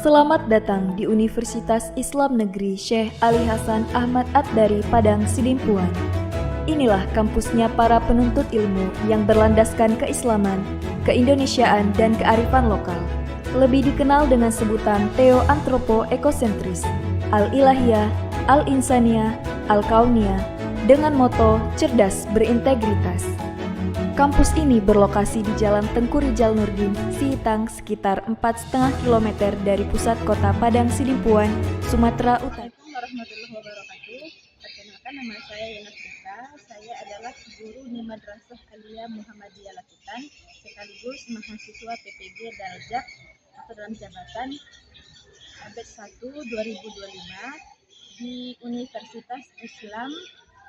Selamat datang di Universitas Islam Negeri Syekh Ali Hasan Ahmad At-Dari Padang Sidimpuan. Inilah kampusnya para penuntut ilmu yang berlandaskan keislaman, keindonesiaan, dan kearifan lokal. Lebih dikenal dengan sebutan Theo-Antropo-Ekosentris, Al-Ilahiyah, Al-Insaniyah, Al-Kauniyah, dengan moto cerdas berintegritas. Kampus ini berlokasi di Jalan Tengku Rijal Nurdin, Sihitang, sekitar 4,5 km dari pusat kota Padang Sidimpuan, Sumatera Utara. Assalamualaikum warahmatullahi wabarakatuh. Perkenalkan, nama saya Yana Trika. Saya adalah guru di Madrasah Aliyah Muhammadiyah Lakitan, sekaligus mahasiswa PPG Daljak atau dalam jabatan abad 1 2025 di Universitas Islam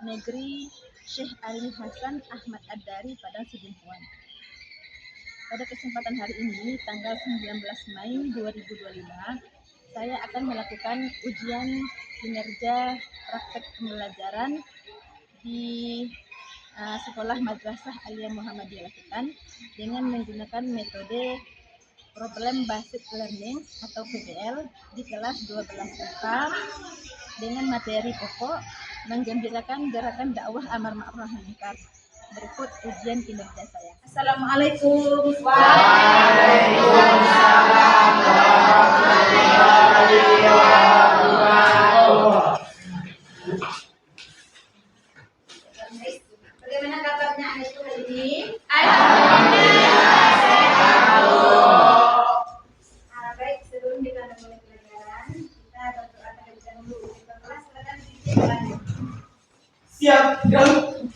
Negeri Syekh Ali Hasan Ahmad At-Dari Padang Sidimpuan. Pada kesempatan hari ini, tanggal 19 Mei 2025, saya akan melakukan ujian kinerja praktek pembelajaran di Sekolah Madrasah Aliyah Muhammadiyah Lakitan dengan menggunakan metode Problem Based Learning atau PBL di kelas 12 IPA dengan materi pokok menggembirakan gerakan dakwah amar ma'ruf nahi munkar. Berikut ujian kinerja saya. Assalamualaikum. Waalaikumsalam warahmatullahi wabarakatuh. Bagaimana kabarnya anak hari ini? Alhamdulillah sehat. Baik, sebelum kita mulai pelajaran, kita berdoa terlebih dahulu. Kita silakan dilanjut. Siap, dong.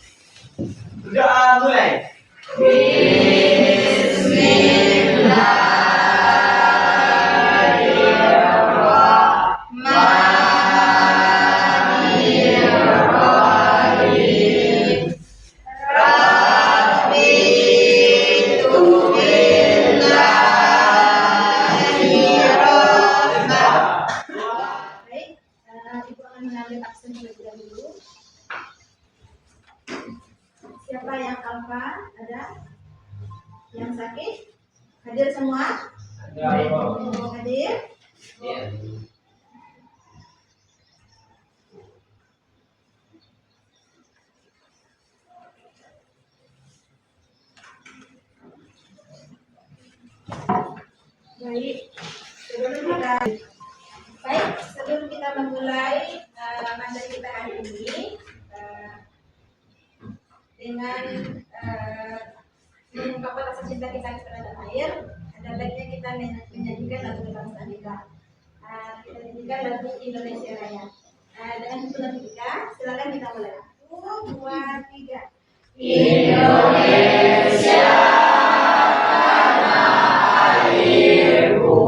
Doa mulai. Baik, Ibu akan mengambil absen terlebih dahulu. Siapa yang alfa? Ada? Yang sakit? Hadir semua? Hadir? Sebelum kita memulai materi kita hari ini dengan mengungkapkan rasa cinta kita terhadap air, ada baiknya kita menyanyikan lagu kebangsaan kita. Kita nyanyikan lagu Indonesia Raya. Dengan hitungan 3, silakan kita mulai. 1, 2, 3. Indonesia tanah airku,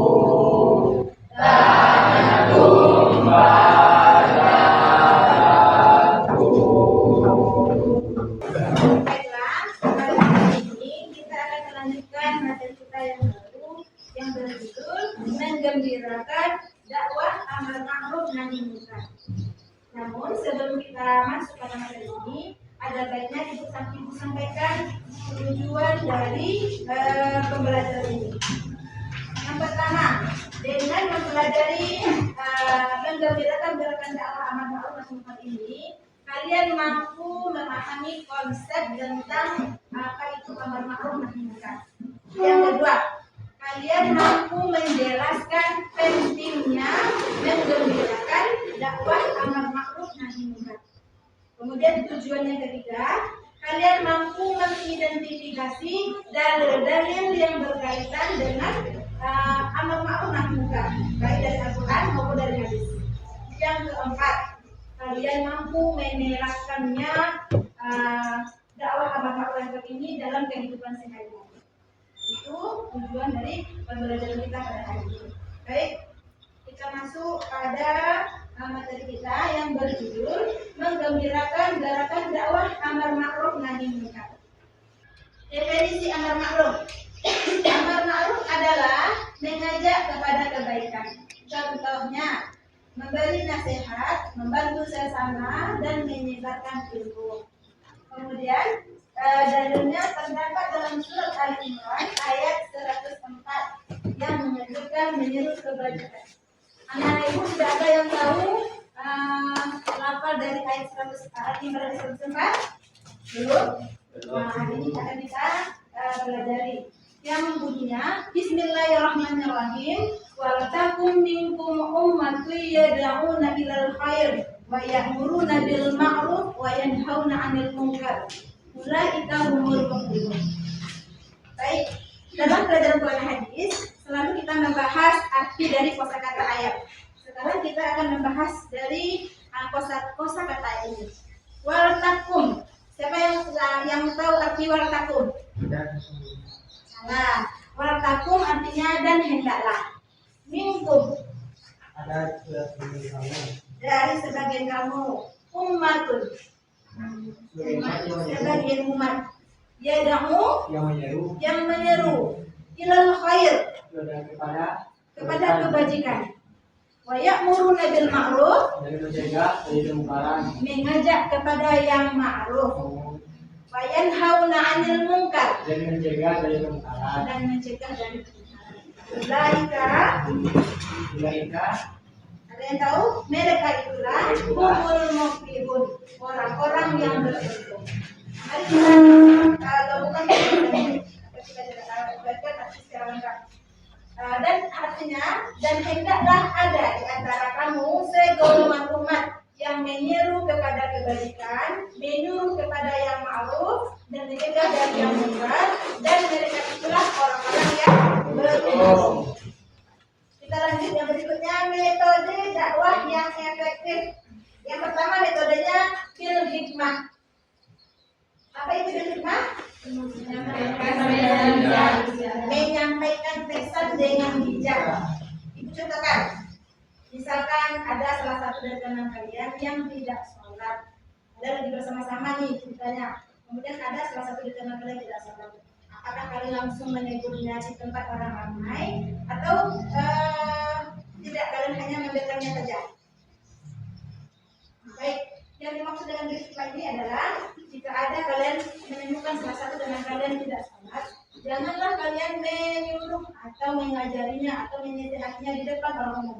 tanah tumpah darahku. Baiklah, pada hari ini kita akan melanjutkan materi kita yang baru yang berjudul menggembirakan dakwah amar ma'ruf nahi munkar. Namun sebelum kita masuk pada materi ini, ada baiknya Ibu sampaikan tujuan dari pembelajaran ini. Yang pertama, dengan mempelajari menggembirakan gerakan dakwah amar ma'ruf nahi munkar ini, kalian mampu memahami konsep tentang apa itu amar ma'ruf nahi munkar. Yang kedua, kalian mampu menjelaskan pentingnya menggembirakan dakwah amar ma'ruf nahi munkar. Kemudian tujuan yang ketiga, kalian mampu mengidentifikasi dalil-dalil yang berkaitan dengan amar ma'ruf nahi munkar, baik dari Al-Quran maupun dari hadis. Yang keempat, kalian mampu menerapkannya dakwah amar ma'ruf nahi munkar ini dalam kehidupan sehari-hari. Itu tujuan dari pembelajaran kita pada hari ini. Baik, kita masuk pada materi kita yang berjudul menggembirakan gerakan dakwah amar ma'ruf nahi munkar. Definisi amar ma'ruf. Amar ma'ruf adalah mengajak kepada kebaikan. Contohnya, memberi nasihat, membantu sesama, dan menyebarkan ilmu. Kemudian dalilnya terdapat dalam surat Al-Imran ayat 104 yang menyebutkan menyeru kebajikan. Anak ibu sudah ada yang tahu lafal dari ayat 104? Belum? Nah, ini akan kita pelajari. Yang bunyinya Bismillahirrahmanirrahim. Wal takum minkum ummatun yad'una ilal khair wa ya'muruna bil ma'ruf wa yanhauna 'anil munkar. Ulaika humul muflihun. Baik, dalam pelajaran Quran hadis selalu kita membahas arti dari kosakata ayat. Sekarang kita akan membahas dari kosakata ayat ini. Wal takum. Siapa yang tahu arti wal takum? Salah. Wal takum artinya dan hendaklah. Minkum. Ada Dari sebagian kamu. Ummatun. Sebagian umat. Yad'u yang menyeru ilal khair kepada kebajikan. Wa ya'muruna bil ma'ruf mengajak kepada yang ma'ruf. Wa yanhauna 'anil munkar dan mencegah dari kemungkaran. Ulaika ada yang tahu? Mereka itulah humul muflihun, orang-orang yang beruntung. Mari kita gabungkan kita belajar secara lengkap. Dan artinya, dan hendaklah ada di antara kamu segolongan umat yang menyeru kepada kebajikan, menyuruh kepada yang ma'ruf, dan mencegah dari yang munkar, dan mereka itulah orang-orang yang beruntung. Kita lanjut yang berikutnya, metode dakwah yang efektif. Yang pertama metodenya bil hikmah. Apa itu bil hikmah? Menyampaikan pesan dengan bijak. Ibu contohkan. Misalkan ada salah satu dari teman kalian yang tidak sholat. Ada lagi bersama-sama nih ceritanya. Kemudian ada salah satu dari teman kalian tidak sholat. Apakah kalian langsung menegurnya di tempat orang ramai atau tidak, kalian hanya membiarkannya saja? Baik, yang dimaksud dengan hikmah ini adalah jika ada kalian menemukan salah satu teman kalian tidak sholat, janganlah kalian menyuruh atau mengajarinya atau menasihatinya di depan orang umum,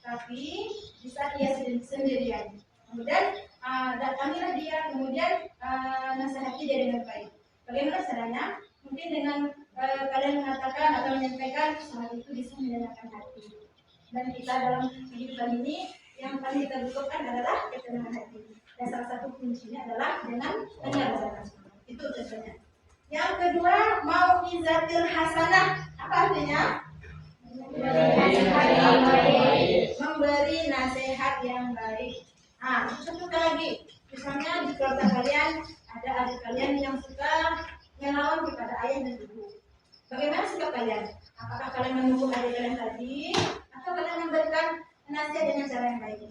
tapi bisa ia sendirian. Kemudian datangilah dia, kemudian nasihati dia dengan baik. Bagaimana caranya? Mungkin dengan kalian mengatakan atau menyampaikan sholat itu bisa menyenangkan hati. Dan kita dalam kehidupan ini yang paling kita butuhkan adalah ketenangan hati. Dan salah satu kuncinya adalah dengan mengerjakan sholat. Itu contohnya. Yang kedua, mau'izatil hasanah. Apa artinya? Memberi nasihat yang baik. Contoh lagi. Misalnya di keluarga kalian ada adik kalian yang suka melawan kepada ayah dan ibu. Bagaimana sikap kalian? Apakah kalian mendukung adik kalian tadi, atau kalian memberikan nasihat dengan cara yang baik?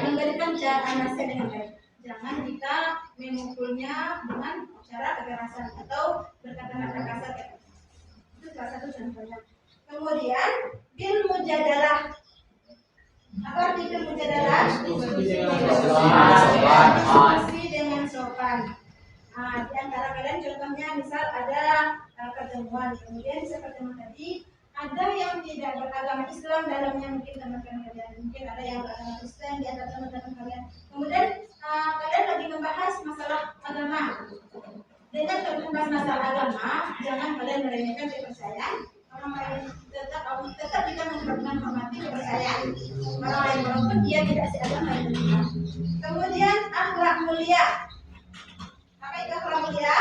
Memberikan cara nasihat dengan baik. Jangan kita memukulnya dengan cara kekerasan atau berkata-kata kasar. Itu salah satu contohnya. Kemudian bil mujadalah. Apa arti bil mujadalah? Diskusi dengan sopan. Di antara kalian contohnya misal ada pertemuan, kemudian bisa pertemuan tadi ada yang tidak beragama Islam dalamnya, mungkin teman-teman kalian, mungkin ada yang beragama Kristen di antara teman-teman kalian. Kemudian kalian lagi membahas masalah agama. Dengan membahas masalah agama, jangan kalian meremehkan kepercayaan orang lain. Tetap kita menghormati kepercayaan orang lain walaupun dia tidak seagama dengan kita. Kemudian akhlak mulia. Apa itu akhlak mulia?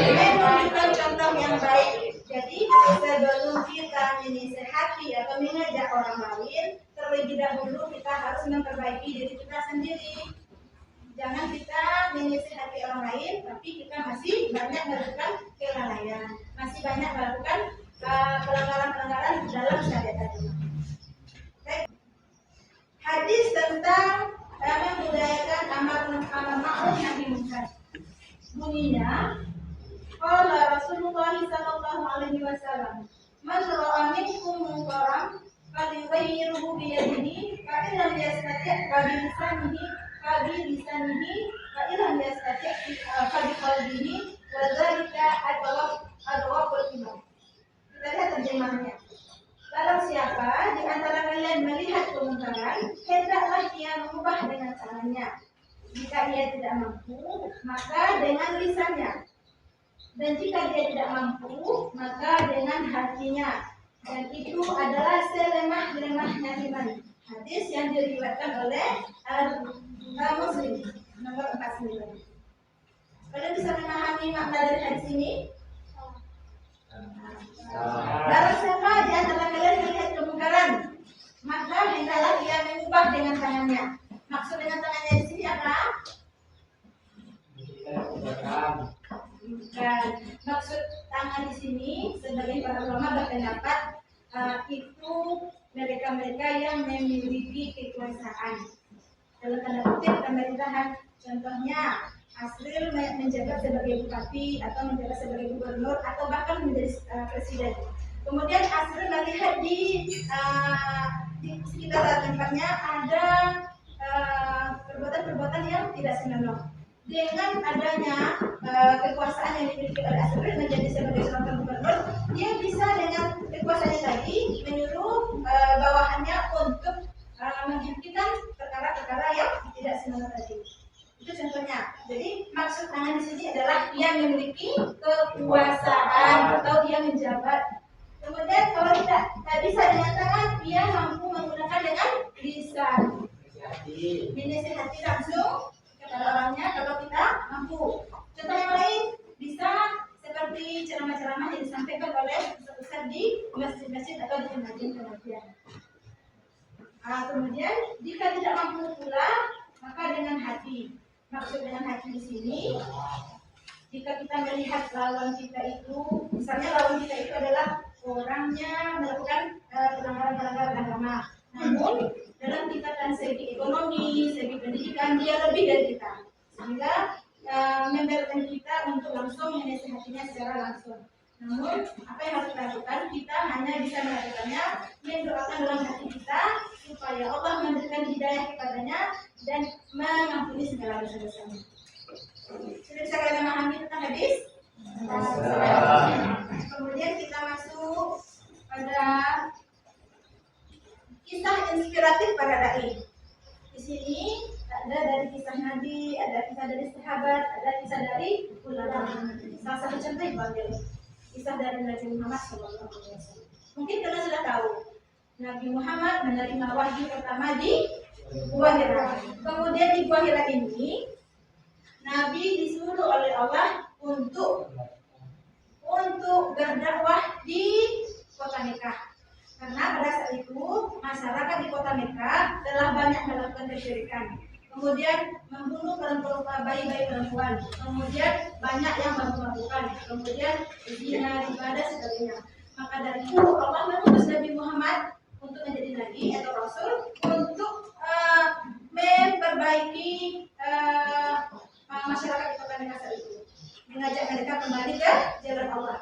Menunjukkan contoh yang baik. Jadi sebelum kita menasihati atau mengajak orang lain, terlebih dahulu kita harus memperbaiki diri kita sendiri. Jangan kita menasihati orang lain, tapi kita masih banyak melakukan kelalaian, masih banyak melakukan pelanggaran-pelanggaran dalam syariat agama. Hadis tentang membudayakan amar ma'ruf nahi munkar. Bunyinya, qala Rasulullah sallallahu alaihi wasallam, man ra'a minkum munkaran falyughayyirhu bi yadihi, fa in lam yastati' fa bi lisanihi, fa in lam yastati' fa bi qalbihi, wa dzalika adwaful iman. Kita lihat terjemahannya. Barang siapa di antara kalian melihat kemungkaran, hendaklah ia mengubah dengan tangannya. Jika ia tidak mampu, maka dengan lisannya. Dan jika dia tidak mampu, maka dengan hatinya. Dan itu adalah selemah-lemahnya iman. Hadis yang diriwayatkan oleh Muslim nomor 49. Kalian bisa memahami makna dari hadis ini? Barang siapa di antara kalian melihat kemungkaran, maka hendaklah ia mengubah dengan tangannya. Maksud dengan tangannya di sini apa? Bukan. Maksud tangan di sini sebagai para ulama berpendapat itu mereka-mereka yang memiliki kekuasaan. Dalam tanda kutip pemerintahan, contohnya Asril menjabat sebagai bupati atau menjabat sebagai gubernur atau bahkan menjadi presiden. Kemudian Asril melihat di sekitar tempatnya ada perbuatan-perbuatan yang tidak senonoh. Dengan adanya kekuasaan yang dimiliki oleh Asril menjadi sebagai seorang gubernur, dia bisa dengan kekuasaannya tadi menyuruh bawahannya untuk menghentikan perkara-perkara yang tidak senonoh tadi. Itu contohnya. Jadi maksud tangan di sini adalah dia memiliki kekuasaan atau dia menjabat. Kemudian kalau tidak bisa dengan tangan, dia mampu menggunakan dengan lisan. Menasihati langsung kepada orangnya kalau kita mampu. Contoh yang lain bisa seperti ceramah-ceramah yang disampaikan oleh ustaz di masjid-masjid atau di pengajian-pengajian. Kemudian jika tidak mampu pula, maka dengan hati. Maksud dengan hati di sini, jika kita melihat lawan kita itu, misalnya lawan kita itu adalah orangnya melakukan pelanggaran-pelanggaran agama, namun dalam tingkatan segi ekonomi, segi pendidikan dia lebih dari kita, sehingga memberikan kita untuk langsung menasihatinya secara langsung. Namun apa yang harus kita lakukan? Kita hanya bisa melakukannya, mendoakan dalam hati kita supaya Allah memberikan hidayah kepadanya dan mengampuni segala dosa-dosanya. Sudah bisa kalian memahami tentang hadis? Kemudian kita masuk pada kisah inspiratif para dai. Di sini ada dari kisah Nabi, ada kisah dari sahabat, ada kisah dari ulama. Salah satu contoh dipanggil kisah dari Nabi Muhammad SAW. Mungkin kalian sudah tahu, Nabi Muhammad menerima wahyu pertama di Gua Hira. Kemudian di Gua Hira ini, Nabi disuruh oleh Allah untuk berdakwah di kota Mekah. Karena pada saat itu masyarakat di kota Mekah telah banyak melakukan kesyirikan. Kemudian membunuh bayi-bayi perempuan. Kemudian banyak yang mabuk-mabukan. Kemudian zina, ibadah sebagainya. Maka dari itu Allah mengutus Nabi Muhammad untuk menjadi nabi atau rasul untuk memperbaiki masyarakat di kota Mekah saat itu, mengajak mereka kembali ke jalan Allah.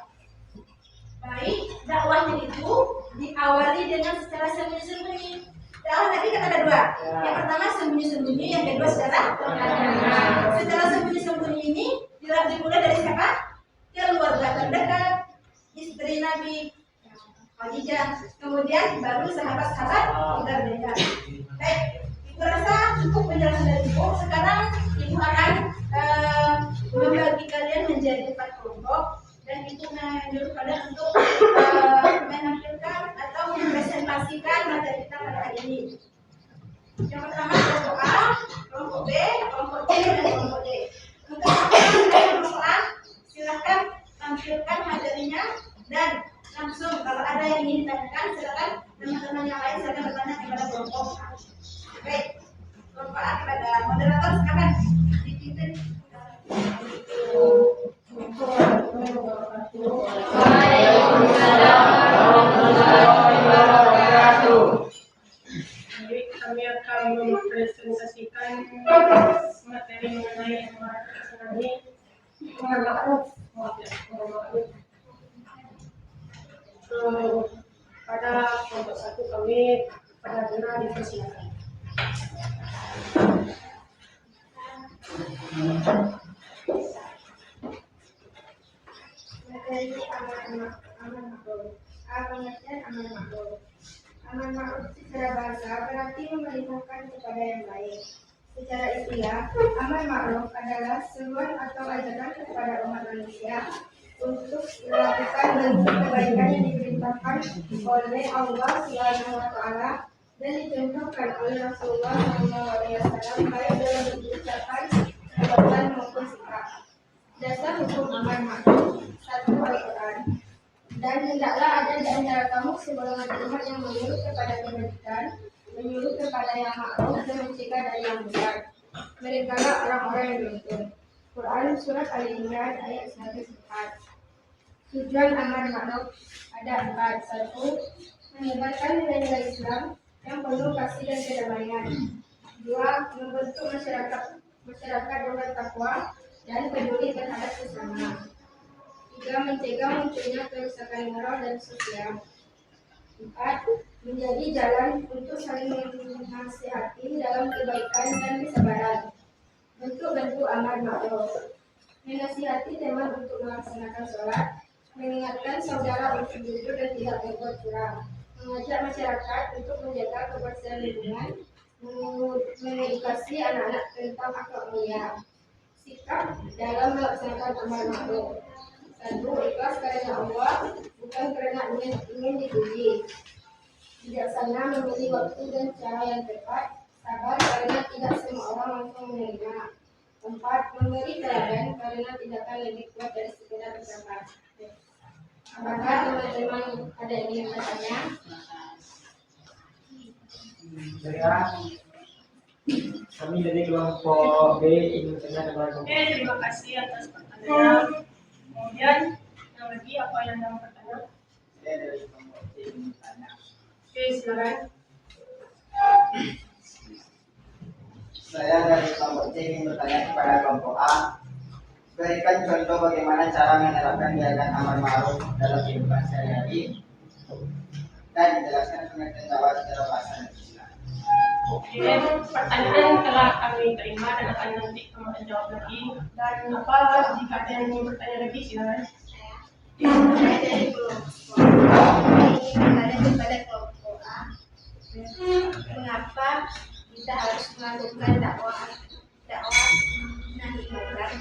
Baik, dakwahnya itu diawali dengan secara sembunyi-sembunyi. Dakwah Nabi kan ada dua. Yang pertama sembunyi-sembunyi, yang kedua secara terang. Secara sembunyi-sembunyi ini dimulai dari siapa? Keluarga terdekat, istri Nabi Khadijah, kemudian baru sahabat-sahabat berbeda. Baik, Ibu rasa cukup penjelasan dari Ibu. Sekarang Ibu akan membagi kalian menjadi 4 kelompok dan Ibu menyuruh kalian untuk menampilkan atau mempresentasikan materi kita pada hari ini. Yang pertama kelompok A, kelompok B, kelompok C, dan kelompok D. Untuk kelompok A, silakan tampilkan materinya dan langsung kalau ada yang ingin ditanyakan silakan teman-teman yang lain silakan bertanya kepada kelompok A. Baik, kelompok A kepada moderator silakan dipimpin. Waalaikumsalam warahmatullahi wabarakatuh. Jadi kami akan mempresentasikan materi mengenai ini. Mohon maaf pada kelompok 1 kami pada Dina dipersilakan. Materi aman makhluk. Pengertian aman makhluk. Amar ma'ruf secara bahasa berarti memerintahkan kepada yang baik. Secara istilah, amar ma'ruf adalah seruan atau ajaran kepada umat manusia untuk melakukan bentuk kebaikan yang diperintahkan oleh Allah Subhanahu wa taala dan dicontohkan oleh Rasulullah SAW baik dalam bentuk ucapan, perbuatan maupun sikap. Dasar hukum amar ma'ruf 1 Al-Quran. Dan hendaklah ada di antara kamu segolongan umat yang menyuruh kepada kebajikan, menyuruh kepada yang ma'ruf dan mencegah dari yang munkar. Mereka lah orang-orang yang beruntung. Quran Surat Al-Imran ayat 104. Tujuan amar ma'ruf ada 4. 1. Menyebarkan nilai-nilai Islam yang penuh kasih dan kedamaian. 2. Membentuk masyarakat dengan takwa dan peduli terhadap sesama. 3. Mencegah munculnya kerusakan moral dan sosial. 4. Menjadi jalan untuk saling menasihati dalam kebaikan dan kesabaran. Bentuk-bentuk amar ma'ruf: menasihati teman untuk melaksanakan sholat, mengingatkan saudara untuk jujur dan tidak berbuat curang, mengajak masyarakat untuk menjaga kebersihan lingkungan, mengedukasi anak-anak tentang akhlak mulia. Sikap dalam melaksanakan amar ma'ruf: 1. Ikhlas karena Allah, bukan karena ingin dipuji. Bijaksana memilih waktu dan cara yang tepat. Sabar karena tidak semua orang langsung menerima. 4. Memberi teladan karena tindakan lebih kuat dari sekedar ucapan. Apakah teman-teman ada yang ingin bertanya? Kami dari kelompok B ingin bertanya kepada kelompok. Oke, terima kasih atas pertanyaan. Kemudian yang lagi apa yang mau bertanya? Saya dari kelompok C ingin bertanya. Oke, silakan. Saya dari kelompok C ingin bertanya kepada kelompok A. Berikan contoh bagaimana cara menerapkan gerakan amar ma'ruf dalam kehidupan sehari-hari dan dijelaskan pengertian dakwah secara bahasa Indonesia. Oke, pertanyaan telah kami terima dan akan nanti kami jawab lagi. Dan apa jika ada yang ingin bertanya lagi, silakan. Saya dari kelompok ingin bertanya kepada kelompok A. Mengapa kita harus melakukan dakwah nahi munkar?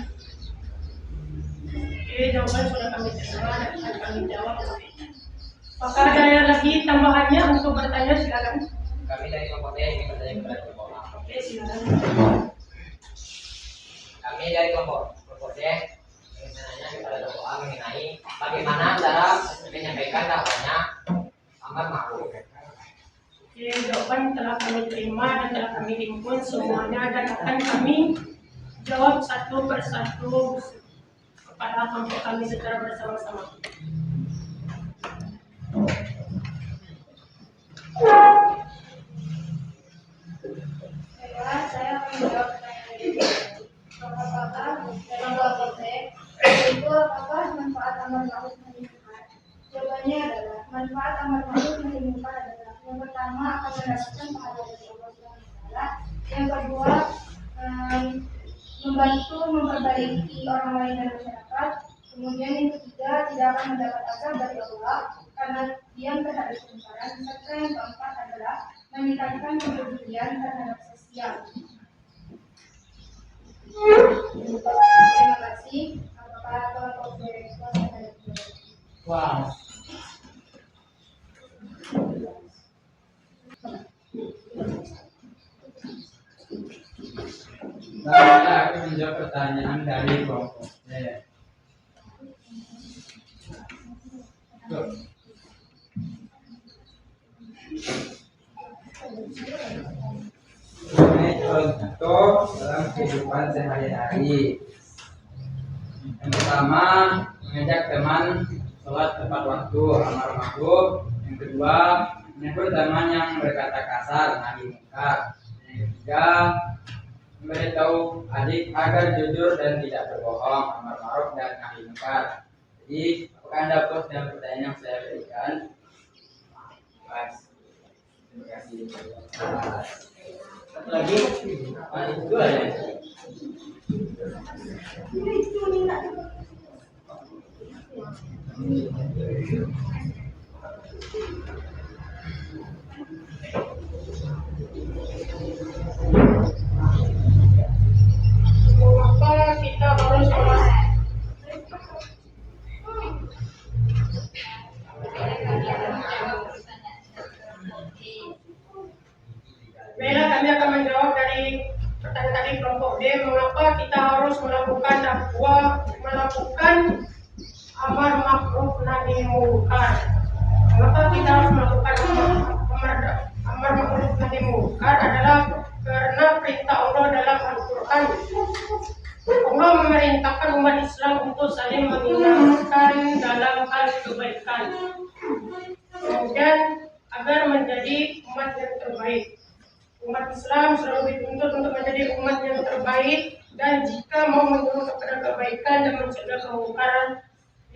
Oke, jawaban sudah kami terima dan akan kami jawab nanti. Apakah ada yang lagi tambahannya untuk bertanya, silakan. Kami dari kelompok D ingin bertanya kepada kelompok A. Oke, silakan. Kami dari kelompok D ingin bertanya kepada kelompok A mengenai bagaimana cara menyampaikan dakwahnya amar ma'ruf. Oke, jawaban telah kami terima dan telah kami himpun semuanya dan akan kami jawab satu persatu kepada kelompok kami secara bersama-sama. Saya akan menjawab pertanyaan ini. Apakah dalam kelompok B yaitu apakah manfaat amar ma'ruf nahi munkar? Jawabannya adalah manfaat amar ma'ruf nahi munkar adalah yang pertama akan mendapatkan pahala dari Allah Subhanahu wa taala. Yang kedua, membantu memperbaiki orang lain dan masyarakat. Kemudian yang ketiga, tidak akan mendapat azab dari Allah karena diam terhadap kemungkaran. Serta yang keempat adalah meningkatkan kepedulian terhadap sosial. Terima kasih. Apakah kelompok berespon terhadap ini? Wah. Saya akan menjawab pertanyaan dari kelompok C. Ini contoh dalam kehidupan sehari-hari. Yang pertama, mengajak teman sholat tepat waktu, amar ma'ruf. Yang kedua, menegur teman yang berkata kasar, nahi munkar. Yang ketiga, memberitahu adik agar jujur dan tidak berbohong, amar ma'ruf dan nahi munkar. Jadi, apakah Anda puas dengan pertanyaan yang saya berikan? Puas. Terima kasih. Satu lagi, itu aja. Baiklah, kami akan menjawab dari pertanyaan tadi kelompok D, mengapa kita harus melakukan dakwah, melakukan amar ma'ruf nahi munkar. Mengapa kita harus melakukan amar ma'ruf nahi munkar adalah karena perintah Allah dalam Al-Quran. Allah memerintahkan umat Islam untuk saling mengingatkan dalam hal kebaikan, kemudian agar menjadi umat yang terbaik. Umat Islam selalu dituntut untuk menjadi umat yang terbaik, dan jika mau menyuruh kepada kebaikan dan mencegah kemungkaran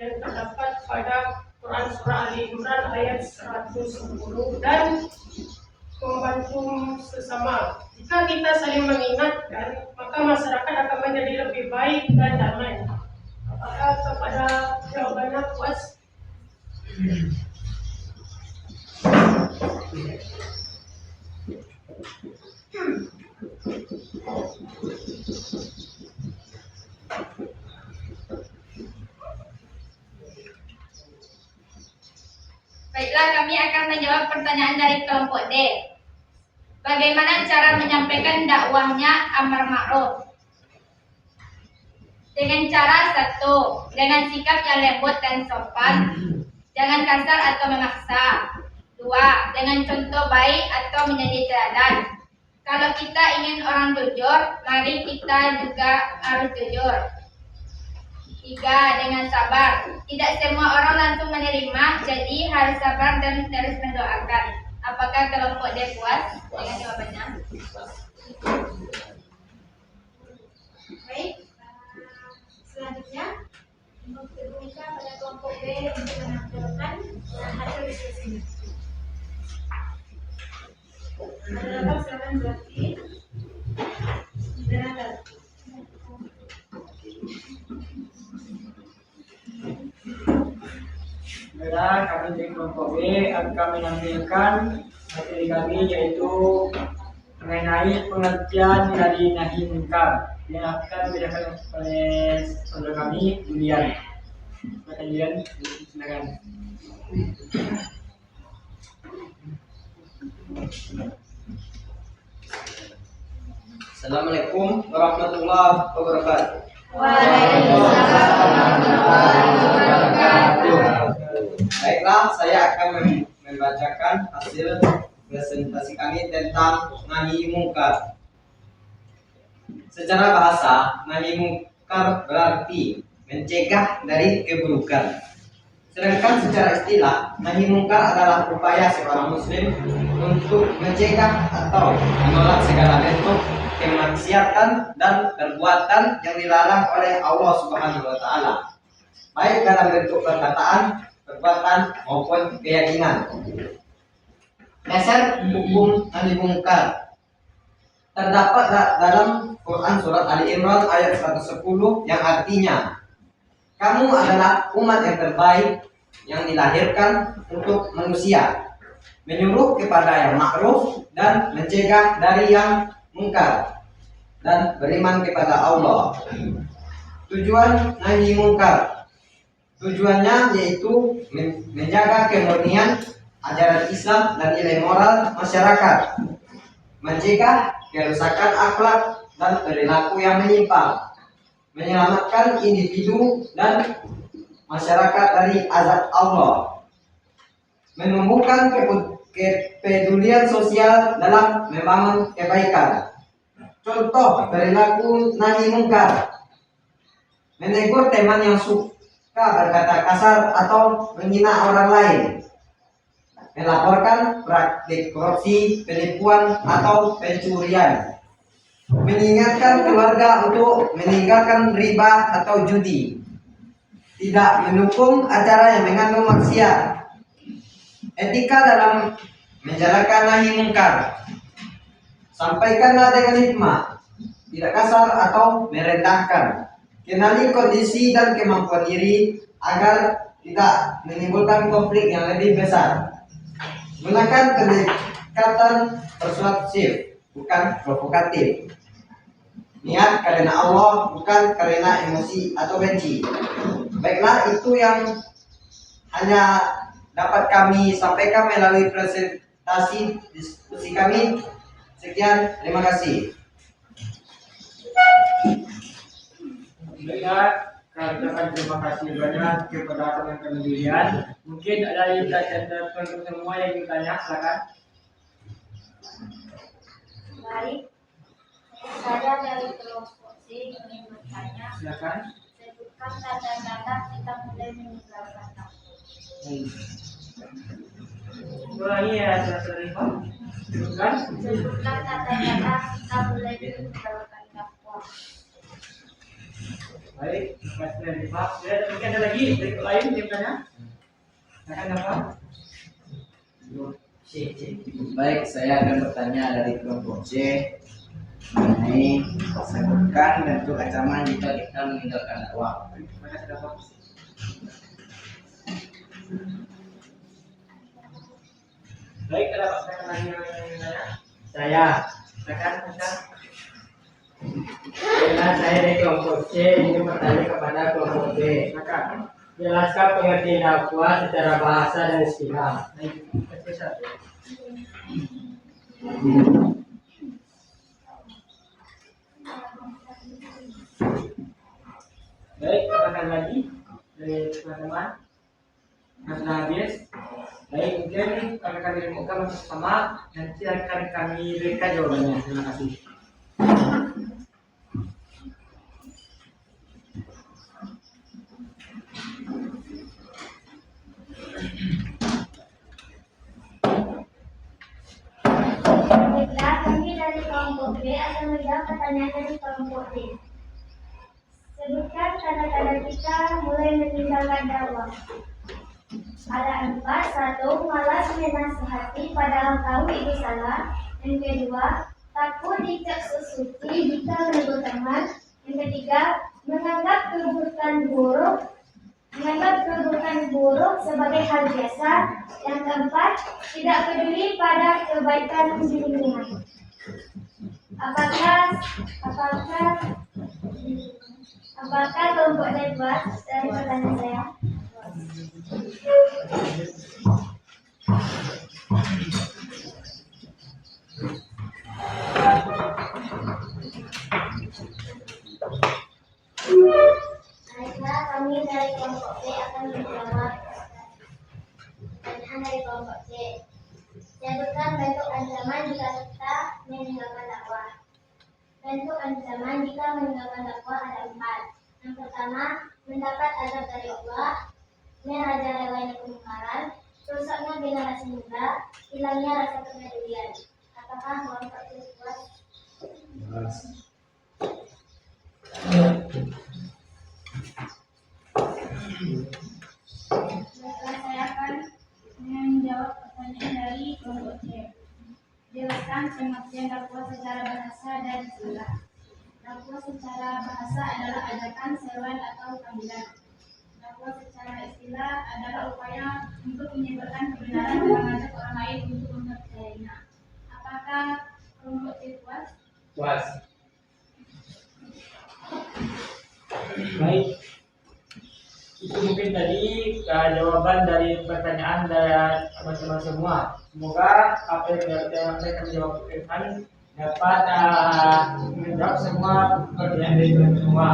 yang terdapat pada Quran Surah Ali Imran ayat 110, dan membantu sesama. Jika kita saling mengingatkan, maka masyarakat akan menjadi lebih baik dan damai. Apakah kepada jawabannya puas? Baiklah, kami akan menjawab pertanyaan dari kelompok D. Bagaimana cara menyampaikan dakwahnya amar ma'ruf? Dengan cara satu, dengan sikap yang lembut dan sopan, jangan kasar atau memaksa. Dua, dengan contoh baik atau menjadi teladan. Kalau kita ingin orang jujur, mari kita juga harus jujur. Tiga, dengan sabar. Tidak semua orang langsung menerima, jadi harus sabar dan terus mendoakan. Apakah kelompok D puas dengan jawabannya? Baik, selanjutnya untuk diminta pada kelompok B untuk menampilkan hasil diskusinya. Ada silakan Zaki. Silakan. Baiklah, kami dari kelompok B akan menampilkan materi kami, yaitu mengenai pengertian dari nahi munkar yang akan dijelaskan oleh saudara kami, Julian. Silakan Julian, silakan. Assalamualaikum warahmatullahi wabarakatuh. Waalaikumsalam warahmatullahi wabarakatuh. Baiklah, saya akan membacakan hasil presentasi kami tentang nahi munkar. Secara bahasa, nahi munkar berarti mencegah dari keburukan. Sedangkan secara istilah, nahi munkar adalah upaya seorang muslim untuk mencegah atau menolak segala bentuk kemaksiatan dan perbuatan yang dilarang oleh Allah Subhanahu wa taala, baik dalam bentuk perkataan, perbuatan maupun keyakinan. Dasar hukum nahi munkar terdapat dalam Quran surat Ali Imran ayat 110 yang artinya, kamu adalah umat yang terbaik yang dilahirkan untuk manusia, menyuruh kepada yang ma'ruf dan mencegah dari yang munkar, dan beriman kepada Allah. Tujuan nahi munkar, tujuannya yaitu menjaga kemurnian ajaran Islam dan nilai moral masyarakat, mencegah kerusakan akhlak dan perilaku yang menyimpang, menyelamatkan individu dan masyarakat dari azab Allah, menumbuhkan kepedulian sosial dalam membangun kebaikan. Contoh perilaku nahi munkar: menegur teman yang suka berkata kasar atau menghina orang lain, melaporkan praktik korupsi, penipuan atau pencurian, mengingatkan keluarga untuk meninggalkan riba atau judi, tidak mendukung acara yang mengandung maksiat. Etika dalam menjalankan nahi munkar: sampaikanlah dengan hikmah, tidak kasar atau merendahkan. Kenali kondisi dan kemampuan diri agar tidak menimbulkan konflik yang lebih besar. Gunakan pendekatan persuasif, bukan provokatif. Niat karena Allah, bukan karena emosi atau benci. Baiklah, itu yang hanya dapat kami sampaikan melalui diskusi kami. Sekian, terima kasih. Baiklah, kami ucapkan terima kasih banyak kepada teman-teman sekalian. Mungkin ada yang teman-teman semua yang ingin tanya, silakan. Baik, saya dari kelompok C ingin bertanya. Silakan. Sebutkan tanda-tanda kita mulai meninggalkan kampung. Ulangi ya, saudara. Silakan. Sebutkan tanda-tanda kita mulai meninggalkan kampung. Baik, terima kasih dari Pak. Ya, mungkin ada lagi dari lain yang tanya. Silakan apa? Baik, saya akan bertanya dari kelompok C mengenai sebutkan bentuk ancaman jika kita meninggalkan dakwah. Terima kasih Bapak. Baik, ada Pak silakan lagi yang tanya. Saya, Silakan, silakan. saya dari kelompok C ingin bertanya kepada kelompok B. Silakan. Jelaskan pengertian dakwah secara bahasa dan istilah. Baik, spesial. Baik, katakan lagi dari teman-teman yang sudah habis. Baik, mungkin kami akan dimuka bersama. Nanti akan kami berikan jawabannya. Terima kasih. Baiklah, kami dari kelompok B akan menjawab pertanyaan dari kelompok D. Sebutkan tanda-tanda kita mulai meninggalkan dakwah. Ada 4. 1. Malas menasihati padahal tahu itu salah. Yang kedua, takut dicap sesuci jika menegur teman. Yang ketiga, menganggap keburukan buruk sebagai hal biasa. Yang keempat, tidak peduli pada kebaikan dirinya. Apakah kelompok D puas dari pertanyaan saya? Baiklah, kami dari kelompok B akan menjawab pertanyaan dari kelompok C. Sebutkan bentuk ancaman jika kita meninggalkan dakwah. Bentuk ancaman jika meninggalkan dakwah ada 4. Yang pertama, mendapat azab dari Allah, merajalelainya kemungkaran, rusaknya generasi muda, hilangnya rasa kepedulian. Apakah kelompok C puas? Baiklah, saya akan menjawab pertanyaan dari kelompok C. Jelaskan pengertian dakwah secara bahasa dan istilah. Dakwah secara bahasa adalah ajakan, seruan atau panggilan. Dakwah secara istilah adalah upaya untuk menyebarkan kebenaran dan mengajak orang lain untuk mempercayainya. Apakah kelompok C puas? Puas. Baik, itu mungkin tadi jawaban dari pertanyaan dari teman-teman semua. Semoga apa yang mereka menjawabkan dapat menjawab semua pertanyaan dari teman semua.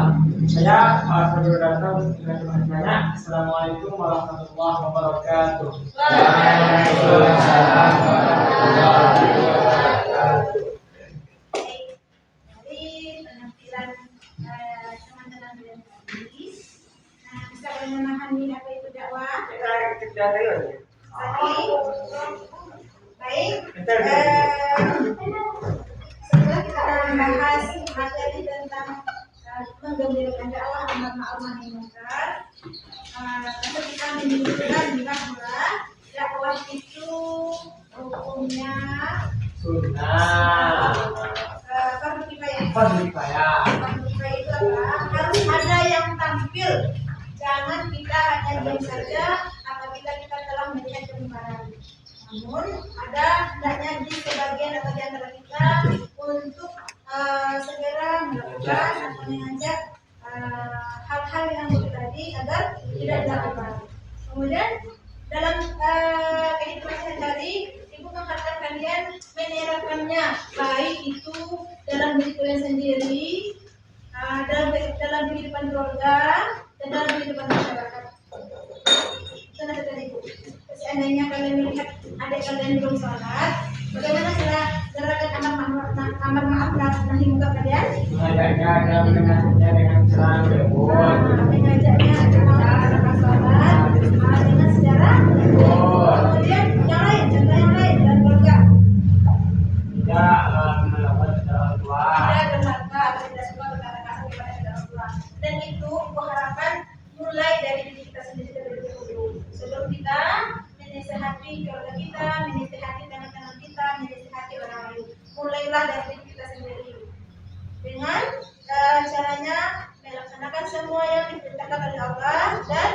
Saya Pak Sudarto dengan teman-temannya. Assalamualaikum warahmatullahi wabarakatuh. Waalaikumsalam warahmatullahi wabarakatuh. Dari penampilan teman-teman yang tadi, bisa memahami apa itu dakwah? Baik. Setelah kita membahas materi tentang menggembirakan dakwah amar ma'ruf nahi munkar, tentu kita menunjukkan bahwa dakwah itu hukumnya Sunnah. fardu kifayah. Fadli kifayah. Fardu kifayah itu apa? Harus ada yang tampil. Jangan kita hanya diam saja apabila kita telah melihat kemungkaran. Namun ada hendaknya di sebagian atau di antara kita untuk segera melakukan atau mengajak hal-hal yang buruk tadi agar tidak dilakukan. Kemudian dalam kehidupan sehari-hari ibu mengatakan mengerjakannya, baik itu dalam diri kalian sendiri, dalam kehidupan keluarga, dan dalam kehidupan masyarakat. Itu nanti tadi Bu. Seandainya kalian melihat adik kalian belum sholat, bagaimana cara gerakan amar ma'ruf nahi munkar kalian? Mengajaknya dengan cara lembut. Mengajaknya dengan sholat, dengan sejarah. Kemudian yang lain, contoh yang lain dan keluarga. Tidak melakukan orang tua. Tidak durhaka atau tidak suka berkata kasar kepada orang tua. Dan itu kuharapkan mulai dari diri kita sendiri terlebih dahulu. Sebelum kita menasehati keluarga kita, menasehati teman-teman kita, menasehati orang lain. Mulailah dari diri kita sendiri. Dengan caranya melaksanakan semua yang diperintahkan oleh Allah dan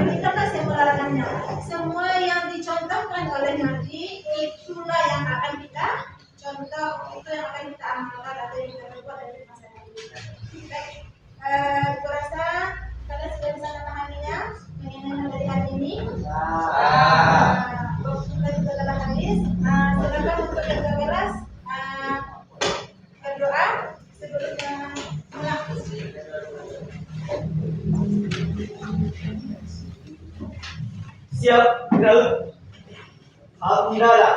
meninggalkan semua larangannya. Semua yang dicontohkan oleh Nabi itulah yang akan kita contoh, itu yang akan kita amalkan atau yang kita buat dari masa lalu. Baik, aku rasa kalian sudah bisa memahaminya mengenai dari hari ini. Waktu kita juga telah habis. Silakan untuk yang kelas berdoa sebelum mulai. Siap, Alhamdulillah.